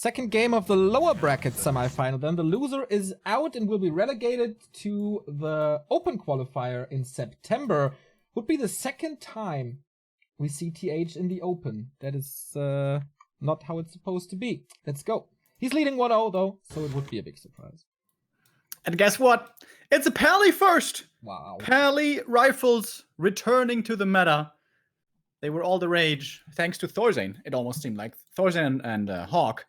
Second game of the lower bracket semifinal. Then the loser is out and will be relegated to the open qualifier in September. Would be the second time we see TH in the open. That is not how it's supposed to be. Let's go. He's leading 1-0 though, so it would be a big surprise. And guess what? It's a Pally first! Wow. Pally rifles returning to the meta. They were all the rage, thanks to TH000, it almost seemed like. TH000 and Hawk.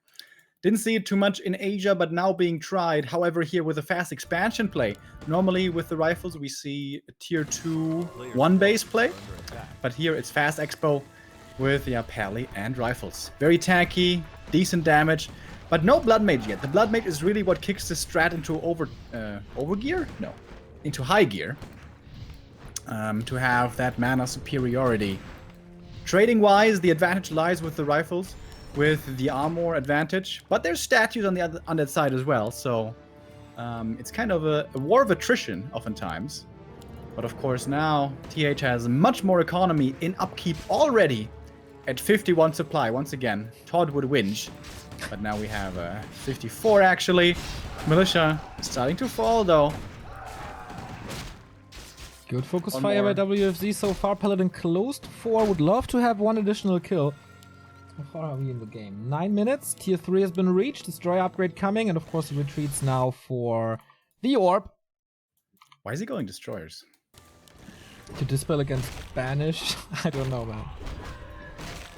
Didn't see it too much in Asia, but now being tried. However, here with a fast expansion play. Normally with the rifles, we see a tier 2 one-base play. But here it's fast expo with Pally and rifles. Very tanky, decent damage. But no Blood Mage yet. The Blood Mage is really what kicks the strat into over gear? No, into high gear. To have that mana superiority. Trading wise, the advantage lies with the rifles, with the armor advantage. But there's statues on that side as well. So it's kind of a war of attrition oftentimes. But of course now TH has much more economy in upkeep already at 51 supply. Once again, Todd would whinge. But now we have 54 actually. Militia starting to fall though. Good focus fire by WFZ so far. Paladin closed 4. Would love to have one additional kill. How far are we in the game? 9 minutes. Tier 3 has been reached. Destroyer upgrade coming. And of course he retreats now for the orb. Why is he going destroyers? To dispel against Banish? I don't know, man.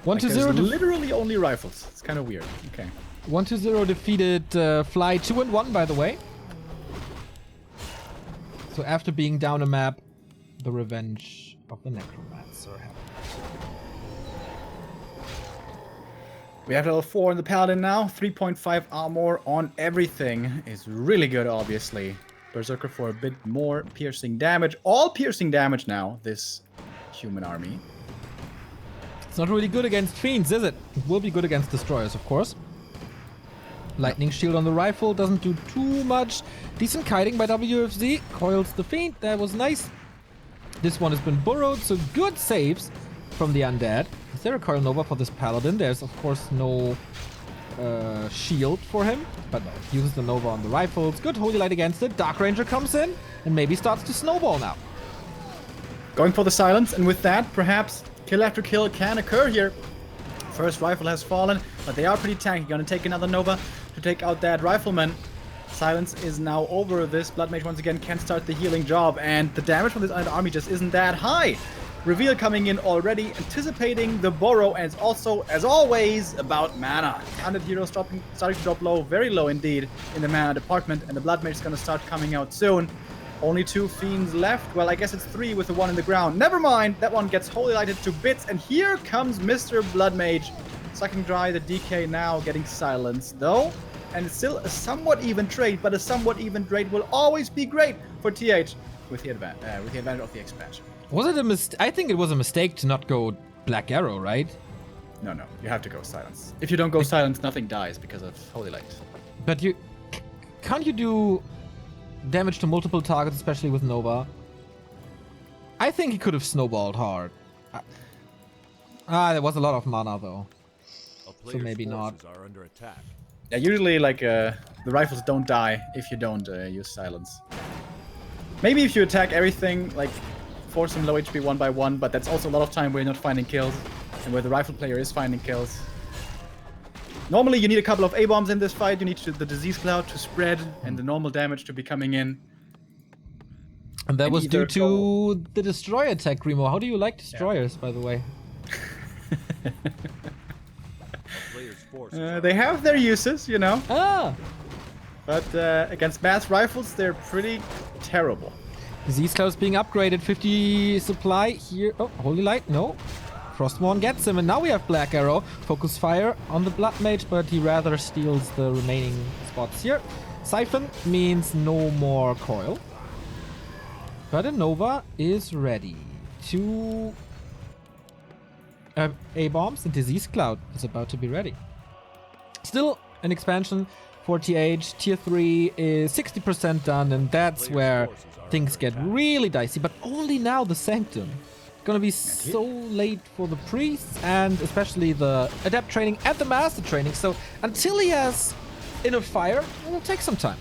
1-0. Literally only rifles. It's kind of weird. Okay. 1-0 defeated Fly 2-1, by the way. So after being down a map, the revenge of the Necromancer happened. We have level 4 in the Paladin now. 3.5 armor on everything is really good, obviously. Berserker for a bit more piercing damage. All piercing damage now, this human army. It's not really good against Fiends, is it? It will be good against Destroyers, of course. Lightning Shield on the rifle doesn't do too much. Decent kiting by WFZ. Coils the Fiend. That was nice. This one has been burrowed, so good saves from the Undead. Is there a Coil Nova for this Paladin? There's, of course, no shield for him. But no, uses the Nova on the rifles. Good Holy Light against it. Dark Ranger comes in and maybe starts to snowball now. Going for the silence, and with that, perhaps kill after kill can occur here. First rifle has fallen, but they are pretty tanky. Gonna take another Nova to take out that rifleman. Silence is now over. This Blood Mage once again can start the healing job, and the damage from this army just isn't that high. Reveal coming in already, anticipating the borrow, and it's also, as always, about mana. 100 heroes starting to drop low, very low indeed, in the mana department, and the Blood Mage is gonna start coming out soon. Only 2 Fiends left. Well, I guess it's 3 with the 1 in the ground. Never mind, that one gets Holy Lighted to bits, and here comes Mr. Blood Mage. Sucking dry the DK now, getting silenced though. And it's still a somewhat even trade, but a somewhat even trade will always be great for TH with the advantage of the expansion. Was it a mistake? I think it was a mistake to not go Black Arrow, right? No, you have to go silence. If you don't go silence, nothing dies because of Holy Light. But can't you do damage to multiple targets, especially with Nova? I think he could have snowballed hard. There was a lot of mana though, so maybe not. Are under attack. Yeah, usually like the rifles don't die if you don't use silence. Maybe if you attack everything, like force them low HP 1 by 1, but that's also a lot of time where you're not finding kills, and where the rifle player is finding kills. Normally you need a couple of A-bombs in this fight, you need the disease cloud to spread, and the normal damage to be coming in. And that was due to the destroyer attack, Remo. How do you like destroyers, by the way? They have their uses, you know. But against mass rifles, they're pretty terrible. Disease Cloud is being upgraded. 50 supply here. Oh, Holy Light, no. Frostmourne gets him, and now we have Black Arrow. Focus fire on the Blood Mage, but he rather steals the remaining spots here. Siphon means no more coil. But a Nova is ready. 2 A-bombs, and Disease Cloud is about to be ready. Still an expansion for TH. Tier 3 is 60% done, and that's where things get really dicey. But only now the Sanctum. Gonna be so late for the priests and especially the adept training and the master training. So until he has enough fire, it will take some time.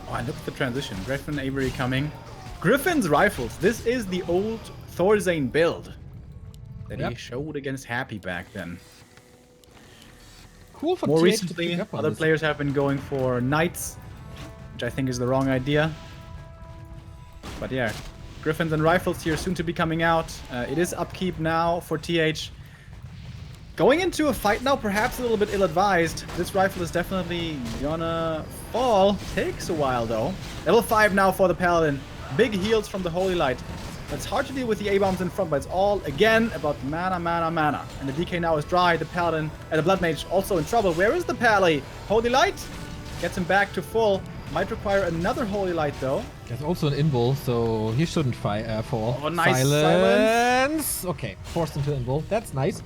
Oh, and look at the transition. Griffin, Avery coming. Griffin's rifles. This is the old Thorzane build that he showed against Happy back then. Cool for More TH recently, to pick up on other this. players have been going for Knights, which I think is the wrong idea. But yeah, Griffins and Rifles here soon to be coming out. It is upkeep now for TH. Going into a fight now, perhaps a little bit ill-advised. This rifle is definitely gonna fall. Takes a while though. Level 5 now for the Paladin. Big heals from the Holy Light. It's hard to deal with the A-bombs in front, but it's all, again, about mana, mana, mana. And the DK now is dry. The Paladin and the Blood Mage also in trouble. Where is the Pally? Holy Light gets him back to full. Might require another Holy Light though. There's also an invul, so he shouldn't fall. Oh, nice Silence. Okay, forced into invul. That's nice.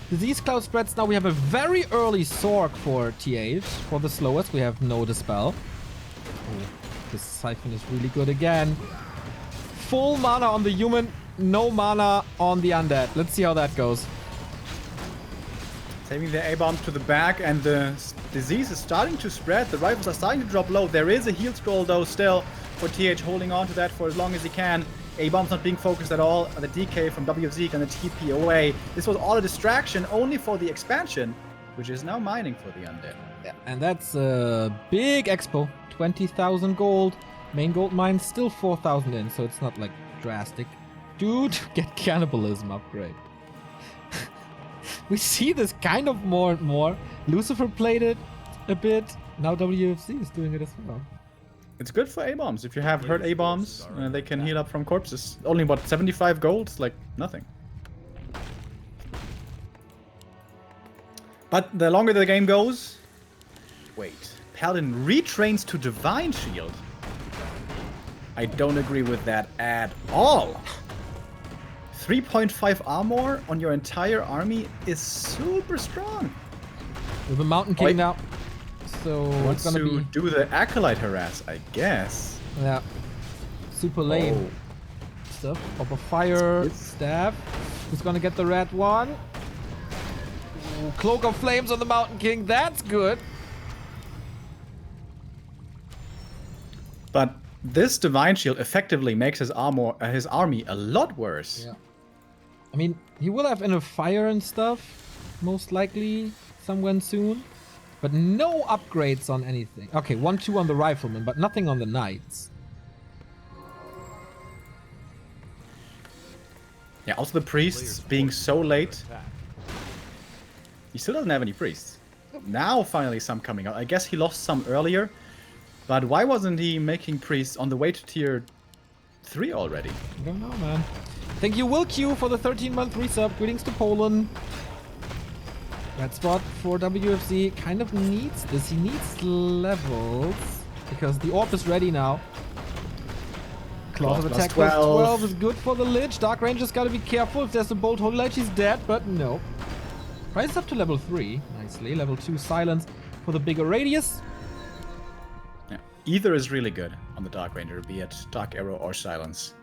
Disease Cloud spreads. Now we have a very early Sork for TH. For the slowest, we have no Dispel. Oh, this Siphon is really good again. Full mana on the human, no mana on the undead. Let's see how that goes. Saving the A-bomb to the back, and the disease is starting to spread. The rifles are starting to drop low. There is a heal scroll though still for TH, holding on to that for as long as he can. A-bomb's not being focused at all. The DK from WFZ and the TP away. This was all a distraction only for the expansion, which is now mining for the undead. Yeah, and that's a big expo. 20,000 gold. Main gold mine still 4,000 in, so it's not like drastic. Dude, get cannibalism upgrade. We see this kind of more and more. Lucifer played it a bit. Now WFZ is doing it as well. It's good for A-bombs. If you have hurt A-bombs, they can heal up from corpses. Only, what, 75 gold? It's like nothing. But the longer the game goes... Wait. Paladin retrains to Divine Shield. I don't agree with that at all. 3.5 armor on your entire army is super strong. With the Mountain King now. So Wants it's gonna to be do the Acolyte harass, I guess. yeah, super lame stuff. Pop of fire, staff. Who's gonna get the red one? Ooh, Cloak of Flames on the Mountain King. That's good. But this Divine Shield effectively makes his army a lot worse. Yeah. I mean, he will have enough fire and stuff, most likely somewhere soon. But no upgrades on anything. Okay, 1-2 on the Rifleman, but nothing on the Knights. Yeah, also the priests being so late. He still doesn't have any priests. Now finally some coming out. I guess he lost some earlier. But why wasn't he making priests on the way to tier 3 already? I don't know, man. Thank you, Will Q, for the 13-month resub. Greetings to Poland. Red spot for WFZ kind of needs this. He needs levels because the orb is ready now. Claws of attack plus 12 is good for the Lich. Dark Ranger's got to be careful. If there's a bolt Holy Light, she's dead, but no. Rises up to level 3. Nicely. Level 2 Silence for the bigger radius. Yeah. Either is really good on the Dark Ranger, be it Dark Arrow or Silence.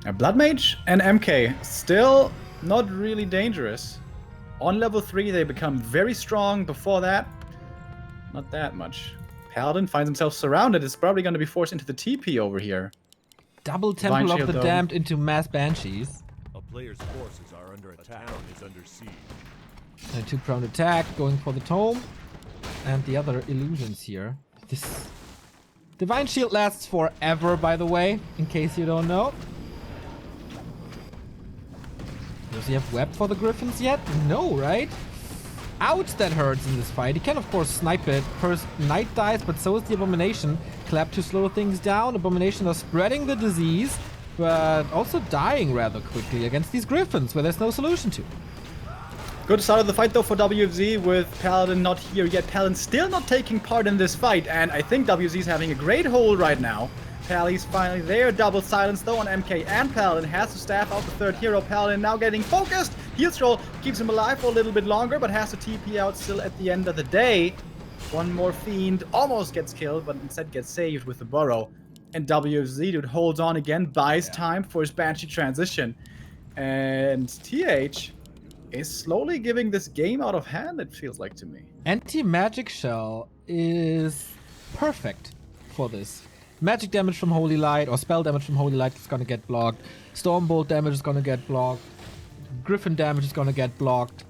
A Blood Mage and MK still not really dangerous. On level 3 they become very strong. Before that, not that much. Paladin finds himself surrounded. It's probably going to be forced into the TP over here. Double Temple of the Damned into Mass Banshees. A player's forces are under attack. A town is under siege. And 2-pronged attack going for the Tome. And the other illusions here. This Divine Shield lasts forever, by the way, in case you don't know. Does he have web for the Griffins yet? No, right? Ouch, that hurts in this fight. He can, of course, snipe it. First, Knight dies, but so is the Abomination. Clap to slow things down. Abomination are spreading the disease, but also dying rather quickly against these Griffins, where there's no solution to. Good start of the fight, though, for WFZ, with Paladin not here yet. Paladin still not taking part in this fight, and I think WFZ is having a great hold right now. Pally's finally there. Double silence though on MK and Paladin. Has to staff out the third hero. Paladin now getting focused. Heal scroll keeps him alive for a little bit longer, but has to TP out still at the end of the day. One more fiend almost gets killed, but instead gets saved with the burrow. And WFZ, dude, holds on again, buys time for his Banshee transition. And TH is slowly giving this game out of hand, it feels like to me. Anti-magic shell is perfect for this. Magic damage from Holy Light or spell damage from Holy Light is gonna get blocked. Stormbolt damage is gonna get blocked. Griffin damage is gonna get blocked.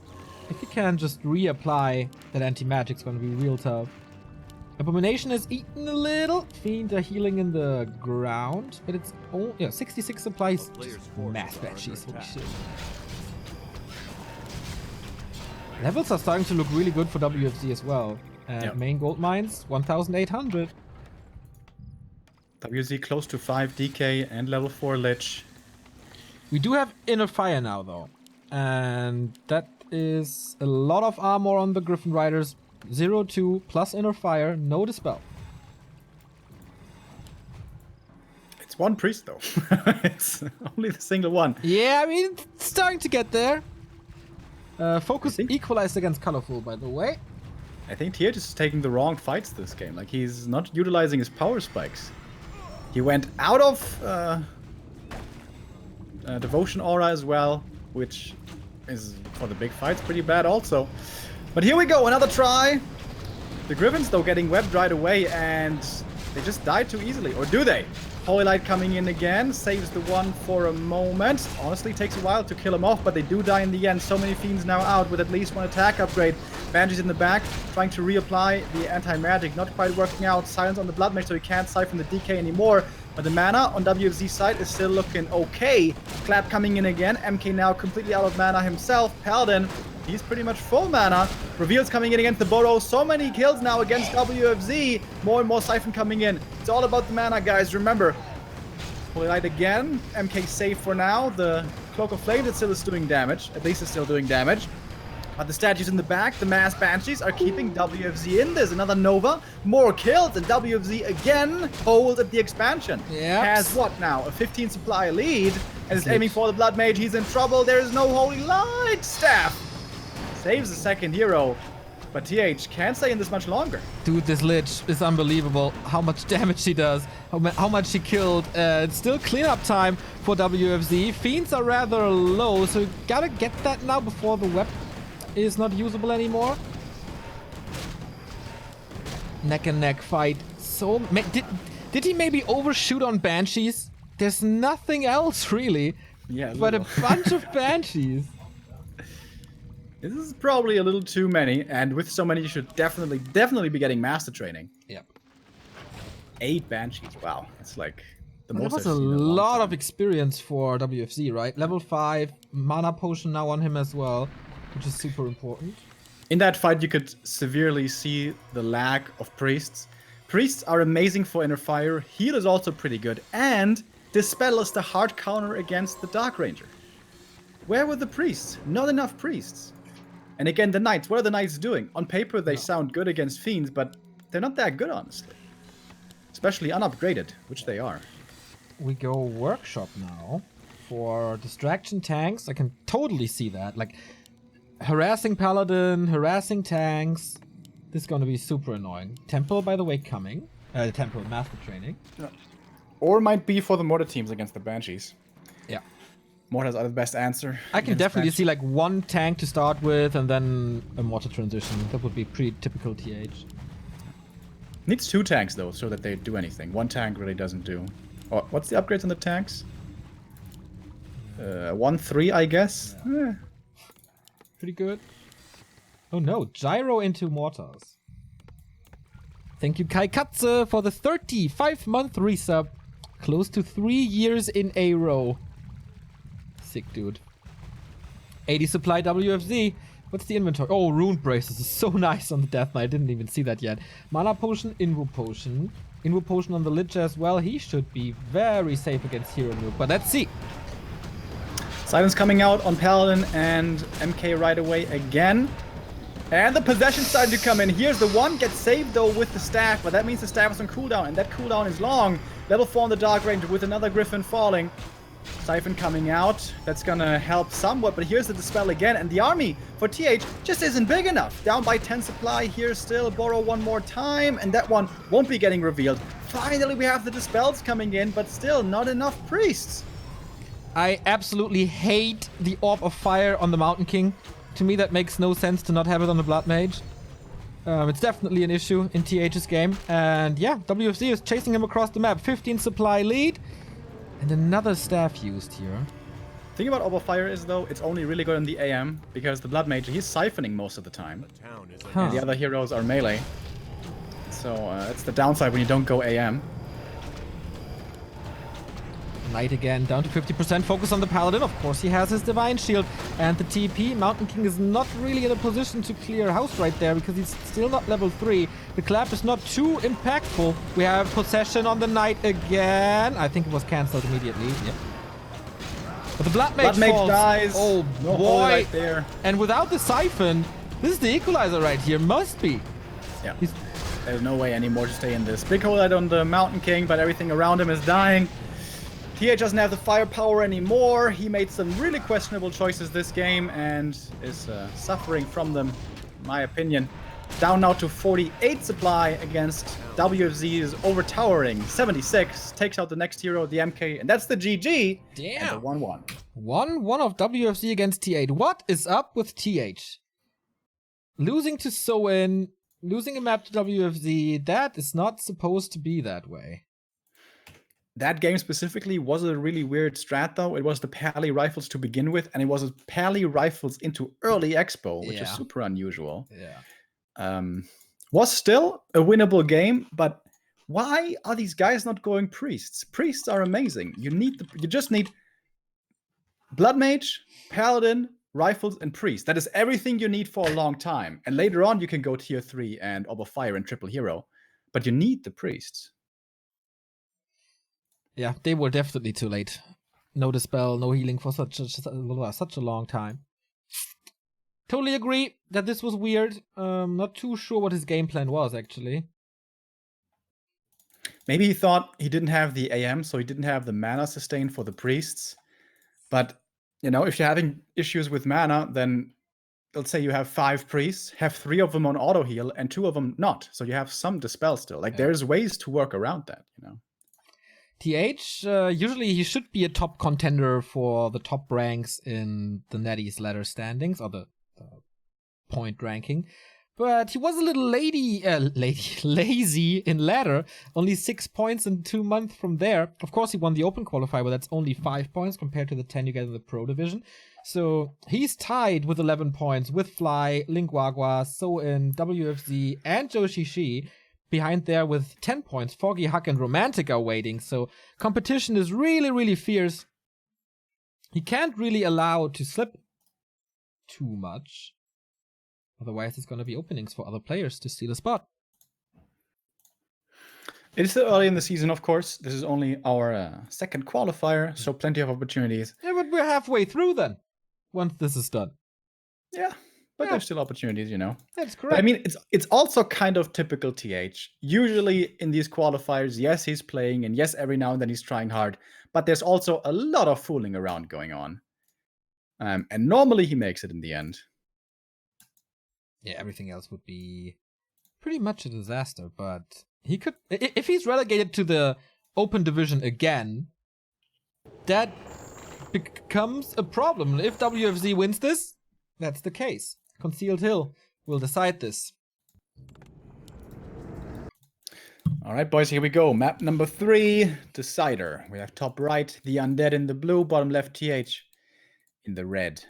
If you can just reapply that anti-magic, it's gonna be real tough. Abomination is eaten a little. Fiends are healing in the ground, but it's 66 supplies. Just mass banshees. Holy shit. Levels are starting to look really good for WFZ as well. Main gold mines 1,800. WZ close to 5 DK and level 4 Lich. We do have Inner Fire now, though. And that is a lot of armor on the Griffin Riders. 0-2 plus Inner Fire, no Dispel. It's one priest, though. It's only the single one. Yeah, I mean, it's starting to get there. Focus equalized against Colorful, by the way. I think TH is taking the wrong fights this game. Like, he's not utilizing his power spikes. He went out of Devotion Aura as well, which is, for the big fights, pretty bad also. But here we go, another try. The Griffins, though, getting webbed right away, and they just died too easily. Or do they? Holy Light coming in again, saves the one for a moment. Honestly, takes a while to kill him off, but they do die in the end. So many Fiends now out with at least one attack upgrade. Banshees in the back, trying to reapply the anti-magic. Not quite working out. Silence on the Blood Mage, so he can't siphon the DK anymore. But the mana on WFZ's side is still looking okay. Clap coming in again. MK now completely out of mana himself. Paladin, he's pretty much full mana. Reveals coming in against the Burrow. So many kills now against WFZ. More and more Siphon coming in. It's all about the mana, guys. Remember, Holy Light again. MK safe for now. The Cloak of Flames, it still is doing damage. At least it's still doing damage. But the statues in the back, the mass Banshees, are keeping WFZ in. There's another Nova. More kills, and WFZ again holds at the expansion. Yep. Has what now? A 15 supply lead. And is aiming for the Blood Mage. He's in trouble. There is no Holy Light staff. Saves the second hero. But TH can't stay in this much longer. Dude, this Lich is unbelievable. How much damage he does. How much he killed. It's still cleanup time for WFZ. Fiends are rather low, so you gotta get that now before the web is not usable anymore. Neck and neck fight. So did he maybe overshoot on Banshees? There's nothing else really, but a bunch of Banshees. This is probably a little too many, and with so many, you should definitely be getting master training. Yep. 8 Banshees. Wow, that's like the That most. was a lot of experience for WFZ, right? Level 5 mana potion now on him as well, which is super important. In that fight, you could severely see the lack of priests. Priests are amazing for Inner Fire. Heal is also pretty good, and Dispel is the hard counter against the Dark Ranger. Where were the priests? Not enough priests. And again, the Knights. What are the Knights doing? On paper, they sound good against Fiends, but they're not that good, honestly. Especially unupgraded, which they are. We go Workshop now for distraction tanks. I can totally see that. Like, harassing Paladin, harassing tanks. This is going to be super annoying. Temple, by the way, coming. Temple Master Training. Yeah. Or might be for the Mortar teams against the Banshees. Yeah. Mortars are the best answer. I can definitely see like one tank to start with and then a Mortar transition. That would be pretty typical TH. Needs 2 tanks though, so that they do anything. 1 tank really doesn't do. Oh, what's the upgrades on the tanks? 1-3, I guess. Yeah. Pretty good. Oh no, Gyro into Mortars. Thank you, Kai Katze, for the 35-month resub. Close to 3 years in a row. Sick, dude. 80 supply WFZ. What's the inventory? Oh, Rune Braces is so nice on the Death Knight. I didn't even see that yet. Mana Potion, Invo Potion. Invo Potion on the Lich as well. He should be very safe against Hero Nuke, but let's see. Silence coming out on Paladin and MK right away again. And the possession starting to come in. Here's the one. Gets saved though with the staff, but that means the staff is on cooldown, and that cooldown is long. Level 4 on the Dark Ranger with another Griffin falling. Siphon coming out. That's gonna help somewhat, but here's the Dispel again, and the army for TH just isn't big enough. Down by 10 supply here still. Borrow one more time, and that one won't be getting revealed. Finally, we have the Dispels coming in, but still not enough priests. I absolutely hate the Orb of Fire on the Mountain King. To me, that makes no sense to not have it on the Blood Mage. It's definitely an issue in TH's game. And yeah, WFZ is chasing him across the map. 15 supply lead. And another staff used here. The thing about Orb of Fire is, though, it's only really good in the AM, because the Blood Mage, he's siphoning most of the time. The town is Huh. And the other heroes are melee. So that's the downside when you don't go AM. Knight again, down to 50%. Focus on the Paladin. Of course, he has his Divine Shield. And the TP. Mountain King is not really in a position to clear house right there because he's still not level 3. The clap is not too impactful. We have possession on the Knight again. I think it was cancelled immediately. Yep. But the Blood Mage falls. dies. Oh, No hole boy. right there. And without the Siphon, this is the equalizer right here. Must be. Yeah. There's no way anymore to stay in this. Big hole out on the Mountain King, but everything around him is dying. TH doesn't have the firepower anymore. He made some really questionable choices this game and is suffering from them, in my opinion. Down now to 48 supply against WFZ's overtowering 76. Takes out the next hero, the MK, and that's the GG. Damn. And the 1-1. 1-1 of WFZ against T8. What is up with TH? Losing to Soin, losing a map to WFZ, that is not supposed to be that way. That game specifically was a really weird strat, though. It was the Pally rifles to begin with, and it was a Pally rifles into early Expo, which is Yeah. super unusual. Yeah. Was still a winnable game, but why are these guys not going priests? Priests are amazing. You just need Blood Mage, Paladin, rifles, and priest. That is everything you need for a long time. And later on, you can go tier 3 and Orb of Fire and Triple Hero. But you need the priests. Yeah, they were definitely too late. No dispel, no healing for such a long time. Totally agree that this was weird. Not too sure what his game plan was, actually. Maybe he thought he didn't have the AM, so he didn't have the mana sustain for the priests. But, you know, if you're having issues with mana, then let's say you have 5 priests, have 3 of them on auto heal and 2 of them not. So you have some dispel still. Like, there's ways to work around that, you know. TH, usually he should be a top contender for the top ranks in the Netty's ladder standings, or the point ranking. But he was a little lazy in ladder. Only 6 points in 2 months from there. Of course, he won the open qualifier, but that's only 5 points compared to the 10 you get in the pro division. So he's tied with 11 points with Fly, Linguagua, Soin, WFZ, and Joshishi. Behind there with 10 points, Foggy, Huck, and Romantic are waiting. So competition is really, really fierce. He can't really allow to slip too much. Otherwise, there's going to be openings for other players to steal a spot. It is still early in the season, of course. This is only our second qualifier, so plenty of opportunities. Yeah, but we're halfway through then, once this is done. Yeah, but Yeah. there's still opportunities, you know. That's But correct. I mean, it's also kind of typical TH. Usually in these qualifiers, yes, he's playing, and yes, every now and then he's trying hard. But there's also a lot of fooling around going on. And normally he makes it in the end. Yeah, everything else would be pretty much a disaster, but he could, if he's relegated to the open division again, that becomes a problem. If WFZ wins this, that's the case. Concealed Hill will decide this. All right, boys, here we go. Map number 3, Decider. We have top right, the Undead in the blue, bottom left, TH in the red.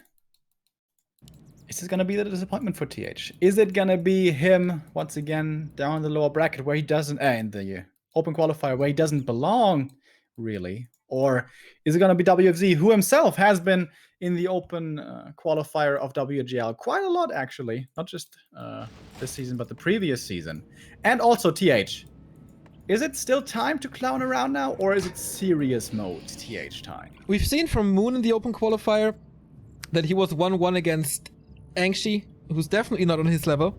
Is this going to be the disappointment for TH? Is it going to be him, once again, down in the lower bracket where he doesn't, in the open qualifier where he doesn't belong, really? Or is it going to be WFZ, who himself has been in the open qualifier of WGL quite a lot, actually. Not just this season, but the previous season. And also TH. Is it still time to clown around now, or is it serious mode TH time? We've seen from Moon in the open qualifier that he was 1-1 against Angshi, who's definitely not on his level.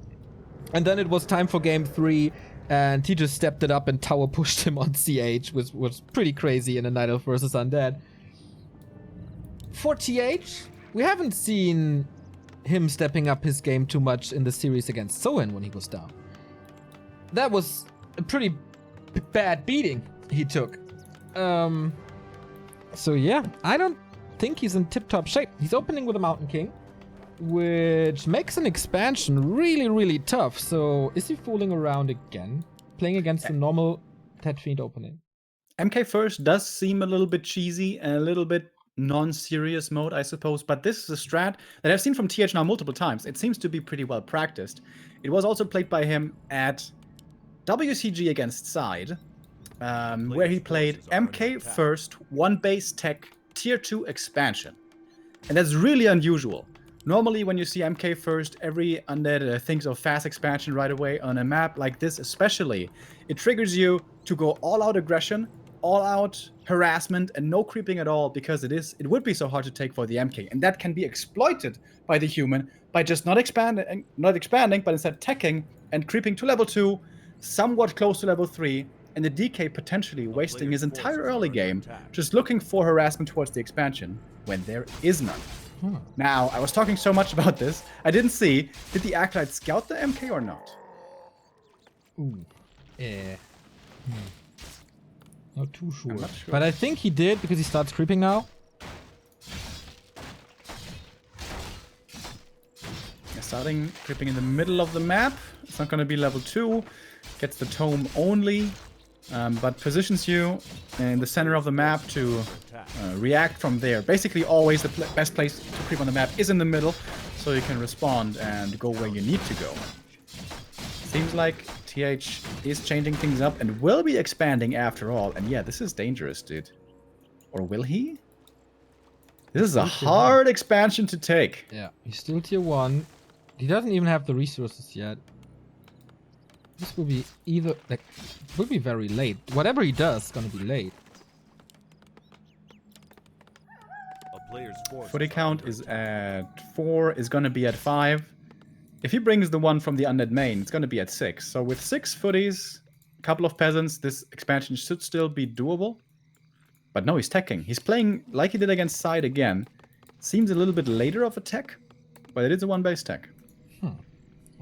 And then it was time for game 3, and he just stepped it up and tower pushed him on CH, which was pretty crazy in a Night Elf versus Undead. for TH, we haven't seen him stepping up his game too much in the series against Sohan when he was down. That was a pretty bad beating he took. So yeah, I don't think he's in tip-top shape. He's opening with a Mountain King, which makes an expansion really, really tough. So is he fooling around again? Playing against the normal Tet Fiend opening? MK first does seem a little bit cheesy and a little bit non-serious mode, I suppose, but this is a strat that I've seen from TH now multiple times. It seems to be pretty well practiced. It was also played by him at WCG against Side, where he played MK first, one base tech, tier 2 expansion. And that's really unusual. Normally when you see MK first, every undead thinks of fast expansion right away on a map like this especially. It triggers you to go all out aggression, all out harassment, and no creeping at all, because it would be so hard to take for the MK, and that can be exploited by the human by just not expanding, but instead teching and creeping to level 2, somewhat close to level 3, and the DK potentially wasting his entire early game just looking for harassment towards the expansion when there is none. Now, I was talking so much about this, I didn't see, did the Acolyte scout the MK or not? Ooh. Yeah. Not too sure. Not sure. But I think he did, because he starts creeping now. Starting creeping in the middle of the map. It's not going to be level 2. Gets the tome only, but positions you in the center of the map to react from there. Basically, always the best place to creep on the map is in the middle, so you can respond and go where you need to go. Seems like TH is changing things up and will be expanding after all. And yeah, this is dangerous, dude. Or will he? This is a hard expansion to take. Yeah, he's still tier 1. He doesn't even have the resources yet. This will be either, like, will be very late. Whatever he does is gonna be late. A player's Footy count is at 4, is gonna be at 5. If he brings the one from the undead main, it's gonna be at 6. So with 6 footies, a couple of peasants, this expansion should still be doable. But no, he's teching. He's playing like he did against Side again. Seems a little bit later of a tech, but it is a one-base tech.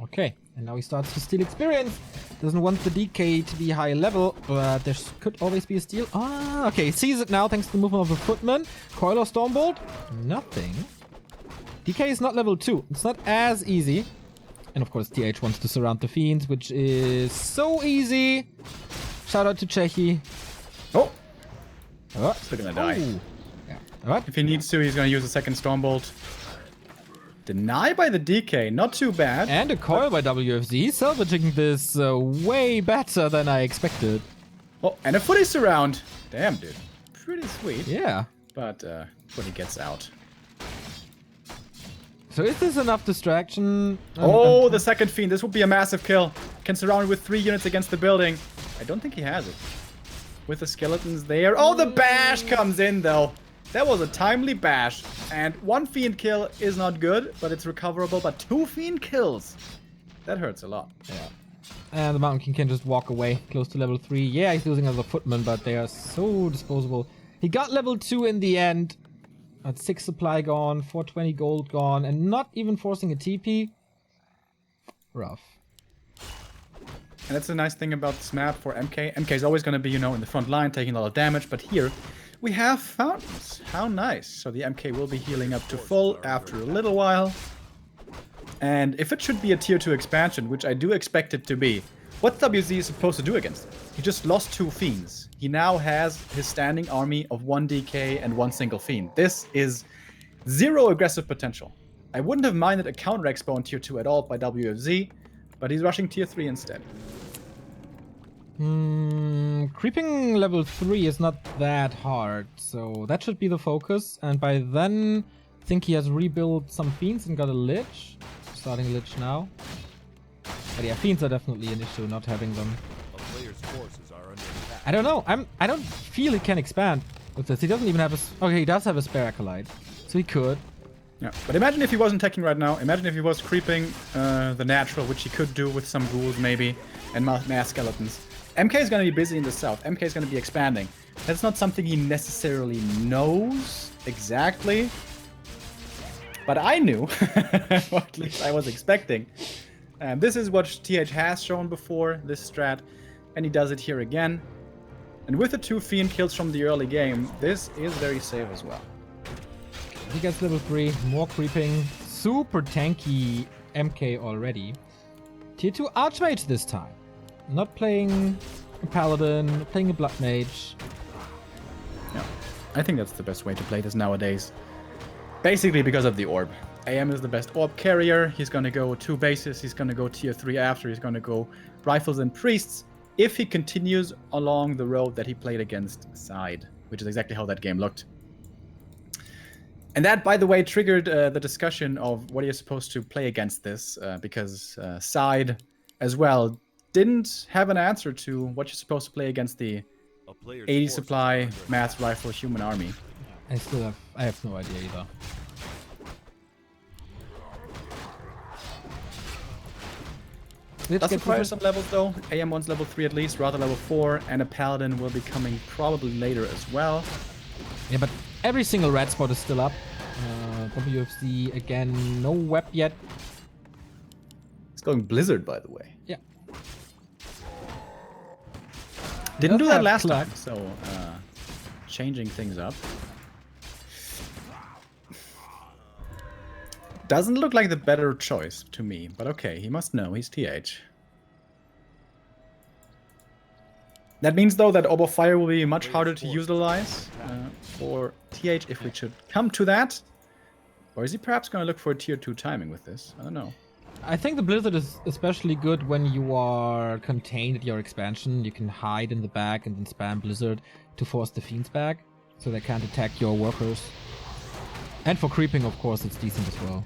Okay, and now he starts to steal experience. Doesn't want the DK to be high level, but there could always be a steal. Ah, okay, he sees it now thanks to the movement of a footman. Coil or Stormbolt? Nothing. DK is not level 2. It's not as easy. And of course, TH wants to surround the fiends, which is so easy. Shout out to Chechi. Oh! Oh. Still gonna die. Ooh. Yeah. What? If he needs to, he's gonna use a second Stormbolt. Deny by the DK, not too bad. And a coil by WFZ, salvaging this way better than I expected. Oh, and a footy surround. Damn, dude. Pretty sweet. Yeah. But footy gets out. So is this enough distraction? Oh, the second fiend. This would be a massive kill. Can surround with 3 units against the building. I don't think he has it. With the skeletons there. Oh, the bash comes in, though. That was a timely bash. And 1 fiend kill is not good, but it's recoverable. But 2 fiend kills. That hurts a lot. Yeah. And the Mountain King can just walk away close to level 3. Yeah, he's losing another footman, but they are so disposable. He got level 2 in the end. At 6 supply gone, 420 gold gone, and not even forcing a TP. Rough. And that's the nice thing about this map for MK. MK is always going to be, you know, in the front line, taking a lot of damage. But here, we have fountains. How nice. So the MK will be healing up to full after a little while. And if it should be a tier 2 expansion, which I do expect it to be, what's WZ supposed to do against it? He just lost 2 fiends. He now has his standing army of 1 DK and 1 single fiend. This is 0 aggressive potential. I wouldn't have minded a counter expo on tier 2 at all by WFZ, but he's rushing tier 3 instead. Creeping level 3 is not that hard, so that should be the focus. And by then, I think he has rebuilt some fiends and got a lich. Starting lich now. But yeah, fiends are definitely an issue, not having them. A player's forces are under attack. I don't know. I don't feel he can expand with this. He doesn't even have a... Okay, he does have a spare acolyte, so he could. Yeah, but imagine if he wasn't teching right now. Imagine if he was creeping the natural, which he could do with some ghouls maybe, and mass skeletons. MK is going to be busy in the south. MK is going to be expanding. That's not something he necessarily knows exactly. But I knew, or at least I was expecting. This is what TH has shown before, this strat, and he does it here again. And with the 2 Fiend kills from the early game, this is very safe as well. He gets level 3, more creeping, super tanky MK already. Tier 2 Archmage this time. Not playing a Paladin, not playing a Blood Mage. Yeah, I think that's the best way to play this nowadays. Basically because of the orb. AM is the best orb carrier. He's gonna go 2 bases. He's gonna go tier 3 after. He's gonna go rifles and priests if he continues along the road that he played against Side, which is exactly how that game looked. And that, by the way, triggered the discussion of what you're supposed to play against this, because Side as well didn't have an answer to what you're supposed to play against the 80 supply mass rifle human army. I have no idea either. Does require some levels though. AM1's level 3 at least, rather level 4, and a Paladin will be coming probably later as well. Yeah, but every single red spot is still up. WFZ again, no web yet. It's going Blizzard, by the way. Yeah. Didn't do that last time, so changing things up. Doesn't look like the better choice to me, but okay, he must know, he's TH. That means, though, that Orb of Fire will be much harder to utilize for TH if we should come to that. Or is he perhaps going to look for a tier 2 timing with this? I don't know. I think the Blizzard is especially good when you are contained at your expansion. You can hide in the back and then spam Blizzard to force the Fiends back, so they can't attack your workers. And for creeping, of course, it's decent as well.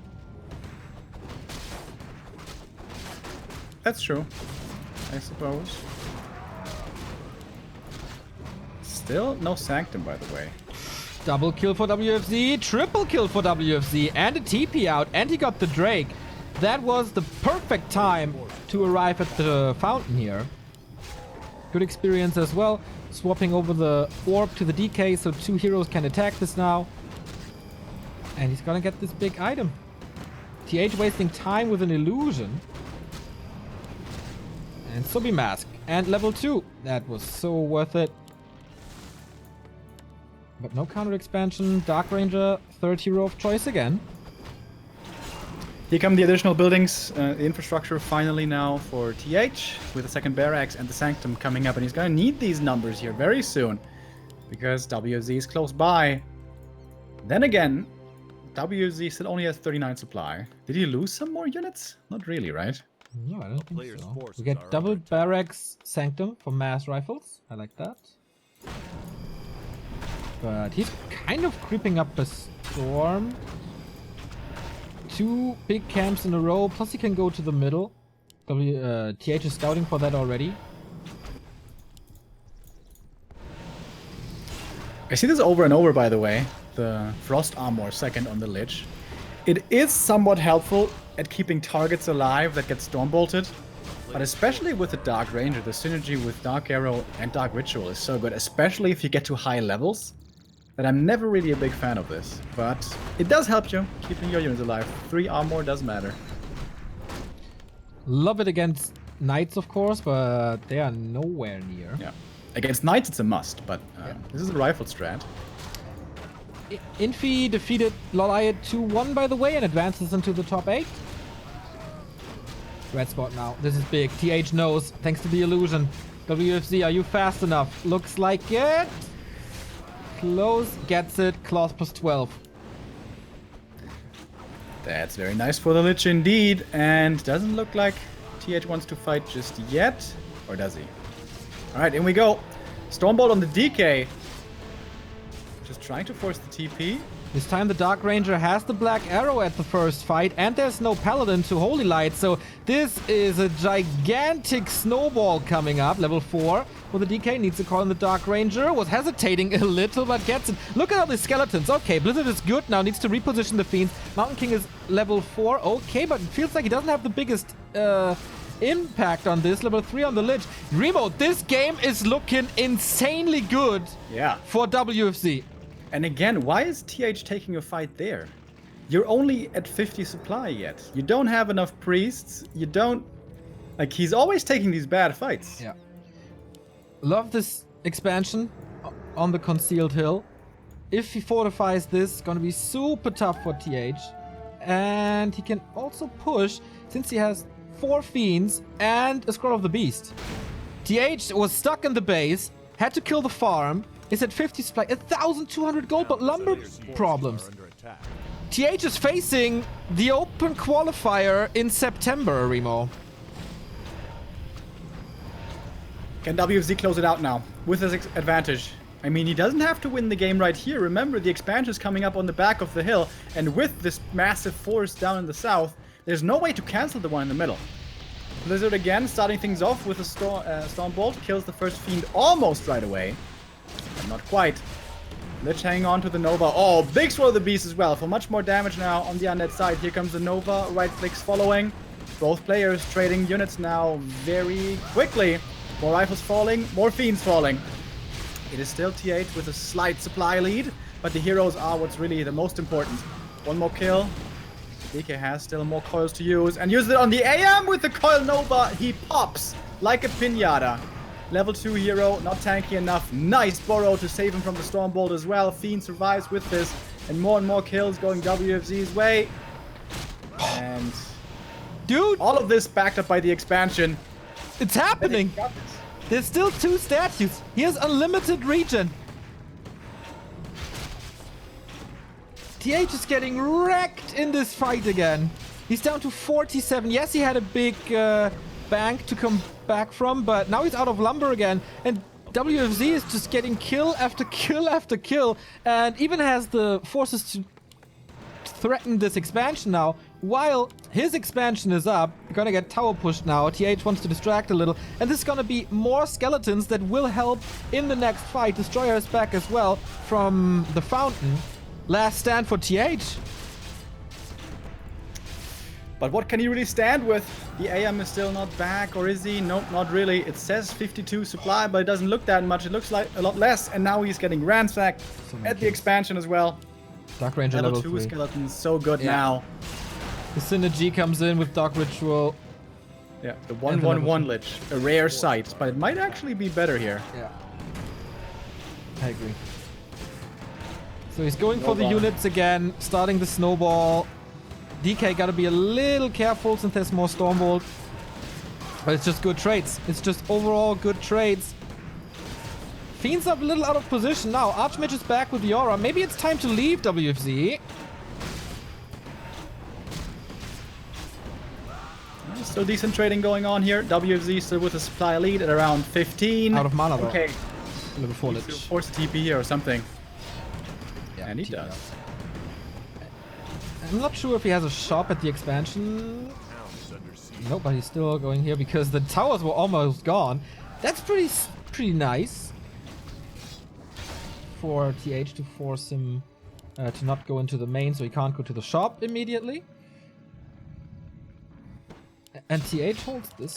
That's true, I suppose. Still no Sanctum, by the way. Double kill for WFZ, triple kill for WFZ, and a TP out, and he got the Drake. That was the perfect time to arrive at the fountain here. Good experience as well. Swapping over the orb to the DK so 2 heroes can attack this now. And he's gonna get this big item. TH wasting time with an illusion. And Subi Mask. And level 2. That was so worth it. But no counter expansion. Dark Ranger, 3rd hero of choice again. Here come the additional buildings, infrastructure finally now for TH, with the 2nd Barracks and the Sanctum coming up. And he's gonna need these numbers here very soon, because WFZ is close by. Then again, WFZ still only has 39 supply. Did he lose some more units? Not really, right? No, I don't think so. We get double Barracks Sanctum for mass rifles. I like that. But he's kind of creeping up a storm. 2 big camps in a row, plus he can go to the middle. TH is scouting for that already. I see this over and over, by the way. The Frost Armor 2nd on the Lich. It is somewhat helpful at keeping targets alive that get Storm Bolted. But especially with the Dark Ranger, the synergy with Dark Arrow and Dark Ritual is so good. Especially if you get to high levels. That I'm never really a big fan of this. But it does help you, keeping your units alive. 3 armor does matter. Love it against Knights, of course, but they are nowhere near. Yeah. Against Knights it's a must, but this is a rifle strat. Infi defeated Loliot 2-1, by the way, and advances into the top 8. Red spot now. This is big. TH knows, thanks to the illusion. WFZ, are you fast enough? Looks like it. Close, gets it. Claws plus 12. That's very nice for the Lich indeed. And doesn't look like TH wants to fight just yet. Or does he? Alright, in we go. Stormbolt on the DK. Just trying to force the TP. This time the Dark Ranger has the Black Arrow at the first fight, and there's no Paladin to Holy Light, so this is a gigantic snowball coming up. Level 4 for the DK, needs a call on the Dark Ranger. Was hesitating a little, but gets it. Look at all these skeletons. Okay, Blizzard is good now, needs to reposition the Fiends. Mountain King is level 4, okay, but it feels like he doesn't have the biggest impact on this. Level 3 on the Lich. Remo, this game is looking insanely good Yeah. for WFZ. And again, why is TH taking a fight there? You're only at 50 supply yet. You don't have enough priests. You don't... Like, he's always taking these bad fights. Yeah. Love this expansion on the concealed hill. If he fortifies this, it's gonna be super tough for TH. And he can also push, since he has 4 Fiends and a Scroll of the Beast. TH was stuck in the base, had to kill the farm, is at 50 supply, 1,200 gold, but lumber problems. Under attack. TH is facing the open qualifier in September, Remo. Can WFZ close it out now with his advantage? I mean, he doesn't have to win the game right here. Remember, the expansion is coming up on the back of the hill, and with this massive force down in the south, there's no way to cancel the one in the middle. Blizzard again, starting things off with a Storm Bolt, kills the first Fiend almost right away, but not quite. Lich hanging on to the Nova. Oh, big Swallow the Beast as well for much more damage now on the undead side. Here comes the Nova, right clicks following. Both players trading units now very quickly. More rifles falling, more Fiends falling. It is still TH with a slight supply lead, but the heroes are what's really the most important. One more kill. DK has still more coils to use, and uses it on the AM with the Coil Nova. He pops like a pinata. Level 2 hero, not tanky enough. Nice borrow to save him from the Storm Bolt as well. Fiend survives with this, and more kills going WFZ's way. And Dude, all of this backed up by the expansion. it's happening. There's still 2 statues. He has unlimited regen. TH is getting wrecked in this fight again. He's down to 47. Yes, he had a big bank to come back from, but now he's out of lumber again. And WFZ is just getting kill after kill after kill, and even has the forces to threaten this expansion now. While his expansion is up, you're gonna get tower pushed now. TH wants to distract a little, and this is gonna be more skeletons that will help in the next fight. Destroyer is back as well from the fountain. Last stand for TH. But what can he really stand with? The AM is still not back, or is he? Nope, not really. It says 52 supply, but it doesn't look that much. It looks like a lot less, and now he's getting ransacked at the expansion as well. Dark Ranger Level level 2 3. skeletons, so good Yeah. now. The synergy comes in with Dark Ritual. Yeah, the And the level 1/1 Lich. A rare sight, but it might actually be better here. Yeah. I agree. So he's going for the Snowball. units again, starting the snowball. DK gotta be a little careful since there's more Stormbolt. But it's just good trades. It's just overall good trades. Fiend's up a little out of position now. Archmage is back with the aura. Maybe it's time to leave WFZ. Still decent trading going on here. WFZ still with a supply lead at around 15. Out of mana though. Okay, Level 4 needs to Lich. force a TP here or something. Yeah, And he TP does. out. I'm not sure if he has a shop at the expansion. Hounds under siege. Nope, but he's still going here because the towers were almost gone. That's pretty nice for TH to force him to not go into the main, so he can't go to the shop immediately. And TH holds this.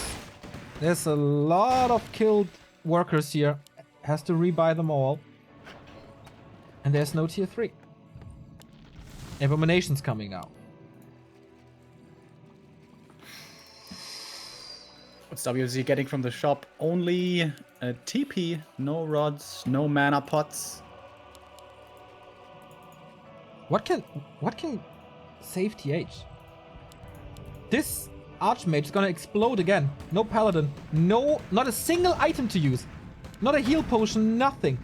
There's a lot of killed workers here. Has to rebuy them all. And there's no tier 3. Abomination's coming now. What's WFZ getting from the shop? Only a TP, no rods, no mana pots. What can save TH? This Archmage is gonna explode again. No Paladin. No, not a single item to use. Not a heal potion, nothing.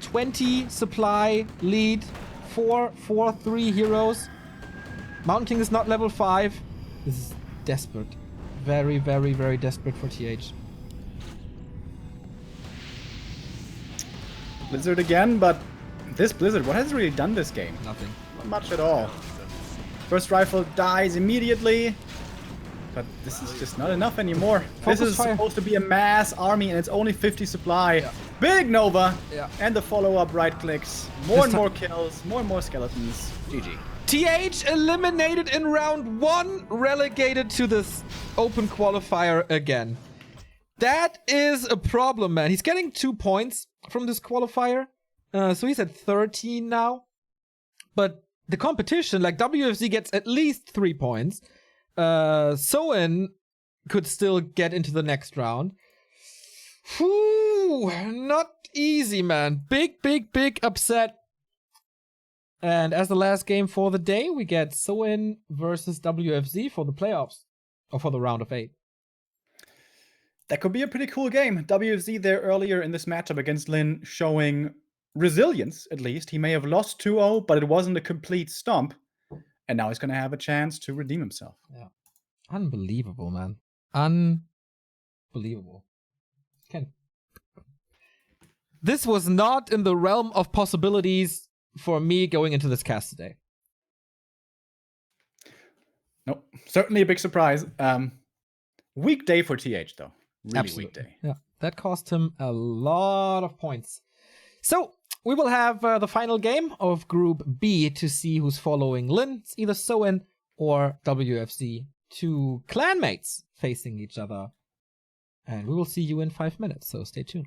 20 supply lead. 4/3 heroes. Mountain King is not level 5. This is desperate. Very, very, very desperate for TH. Blizzard again, but this Blizzard, what has it really done this game? Nothing. Not much at all. First rifle dies immediately, but this is just not enough anymore. Focus this is fire. supposed to be a mass army, and it's only 50 supply. Big Nova, Yeah. and the follow-up right clicks. More This and ti- more kills, more and more skeletons. GG. TH eliminated in round 1, relegated to this open qualifier again. That is a problem, man. He's getting 2 points from this qualifier. So he's at 13 now. But the competition, like WFZ gets at least 3 points. Soen could still get into the next round. Whew, not easy, man. Big, big, big upset. And as the last game for the day, we get Soen versus WFZ for the playoffs. Or for the round of 8. That could be a pretty cool game. WFZ there earlier in this matchup against Lin showing resilience, at least. He may have lost 2-0, but it wasn't a complete stomp. And now he's going to have a chance to redeem himself. Yeah. Unbelievable, man. Unbelievable. This was not in the realm of possibilities for me going into this cast today. Nope. Certainly a big surprise. Weak day for TH, though. Really Absolutely. weak day. Yeah, that cost him a lot of points. So, we will have the final game of Group B to see who's following Lin. It's either Soen or WFZ. 2 clanmates facing each other. And we will see you in 5 minutes, so stay tuned.